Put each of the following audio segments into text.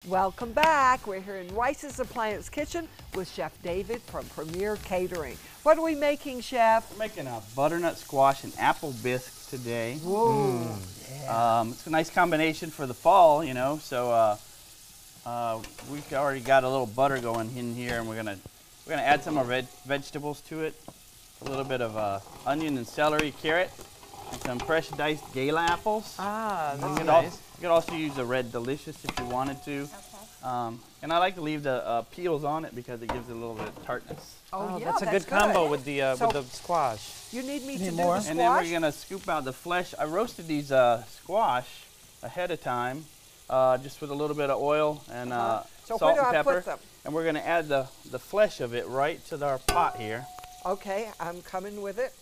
Welcome back. We're here in Rice's Appliance Kitchen with Chef David from Premier Catering. What are we making, Chef? We're making a butternut squash and apple bisque today. Whoa. Yeah. It's a nice combination for the fall, you know. So we've already got a little butter going in here, and we're gonna add some of our vegetables to it. A little bit of onion and celery, carrot, and some fresh diced gala apples. Ah, that's nice. You could also use a red delicious if you wanted to. Okay. And I like to leave the peels on it because it gives it a little bit of tartness. Oh, yeah, that's a good combo with the squash. You need me to do more? the squash? And then we're gonna scoop out the flesh. I roasted these squash ahead of time, just with a little bit of oil and So salt where do and I pepper. put them? And we're gonna add the flesh of it right to our pot here. Okay, I'm coming with it.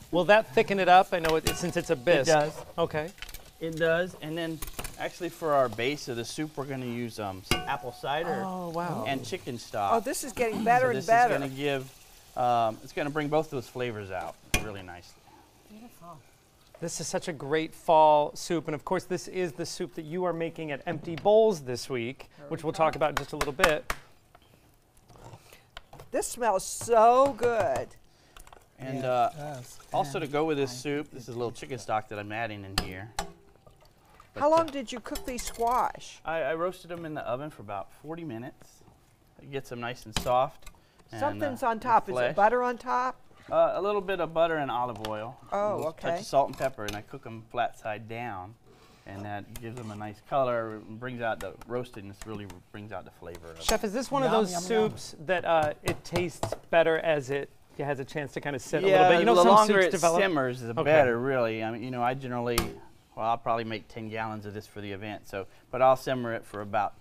Will that thicken it up? I know since it's a bisque. It does. Okay. It does. And then actually for our base of the soup, we're gonna use some apple cider and chicken stock. Oh, this is getting better and This better. is gonna give, it's gonna bring both those flavors out really nicely. Beautiful. This is such a great fall soup, and of course this is the soup that you are making at Empty Bowls this week, which we'll talk about in just a little bit. This smells so good. And Yeah, it does. also to go with this soup, this is a little chicken stock that I'm adding in here. How long did you cook these squash? I roasted them in the oven for about 40 minutes. It gets them nice and soft. And, Something's on top. Is flesh. it butter on top? A little bit of butter and olive oil. Oh, a little okay. touch of salt and pepper, and I cook them flat side down. And that gives them a nice color, and brings out the roastedness, really brings out the flavor of it. Chef, is this one of Yum, those yum, soups that it tastes better as it has a chance to kind of sit a little Yeah, bit? You know, the some longer soups it develop. simmers, the better, really. I mean, you know, I generally, well, I'll probably make 10 gallons of this for the event, but I'll simmer it for about,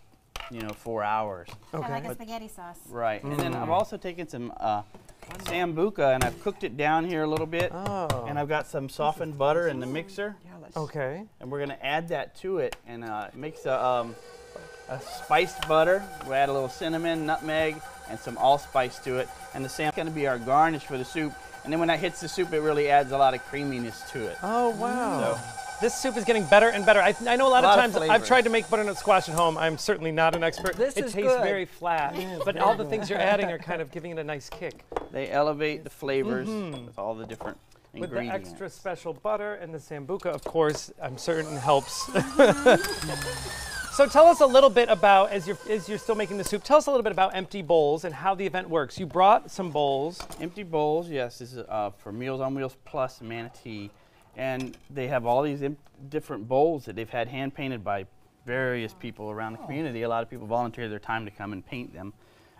4 hours. Kind of Okay. like a spaghetti sauce. Right, and then I've also taken some sambuca, and I've cooked it down here a little bit, and I've got some softened butter in the mixer, Yeah, let's Okay. and we're gonna add that to it, and it makes a spiced butter. We'll add a little cinnamon, nutmeg, and some allspice to it, and the sam's gonna be our garnish for the soup, and then when that hits the soup, it really adds a lot of creaminess to it. Oh, wow. So, This soup is getting better and better. I know a lot of times I've flavors. tried to make butternut squash at home. I'm certainly not an expert. This it is tastes good. very flat, but all the things you're adding are kind of giving it a nice kick. they elevate the flavors with all the different With the ingredients. extra special butter and the sambuca, of course, I'm certain helps. So tell us a little bit about, as you're still making the soup, tell us a little bit about Empty Bowls and how the event works. You brought some bowls. Empty Bowls, yes, this is for Meals on Wheels Plus Manatee. And they have all these different bowls that they've had hand painted by various people around the community. A lot of people volunteer their time to come and paint them.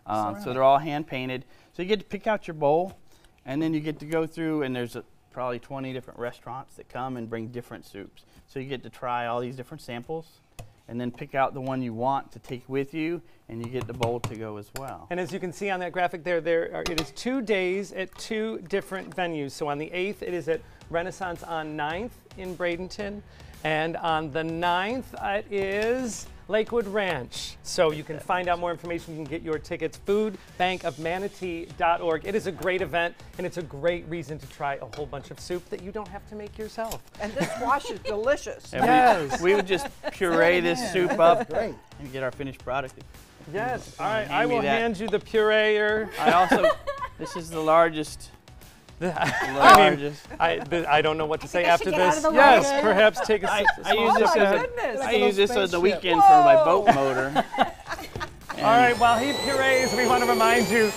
So they're all hand painted. So you get to pick out your bowl, and then you get to go through, and there's probably 20 different restaurants that come and bring different soups. So you get to try all these different samples, and then pick out the one you want to take with you, and you get the bowl to go as well. And as you can see on that graphic there, it is 2 days at 2 different venues. So on the 8th, it is at Renaissance on 9th in Bradenton. And on the 9th, it is Lakewood Ranch. So you can find out more information. You can get your tickets, foodbankofmanatee.org. It is a great event, and it's a great reason to try a whole bunch of soup that you don't have to make yourself. And this squash is delicious. And Yes. we would just puree this soup up and get our finished product. Yes. All right, Hand I me will that. hand you the pureer. I also, this is the largest. I don't know what to say think I after should get out this. of the Yes, way. perhaps take a I small use this sip. as goodness. I use this as the spaceship. weekend for my boat Whoa. motor. All right, while he purees, we want to remind you,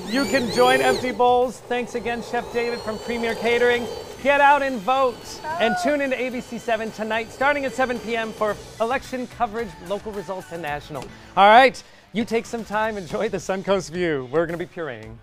you can join Empty Bowls. Thanks again, Chef David from Premier Catering. Get out and vote. And tune into ABC7 tonight, starting at 7 p.m. for election coverage, local results, and national. All right, you take some time, enjoy the Suncoast view. We're going to be pureeing.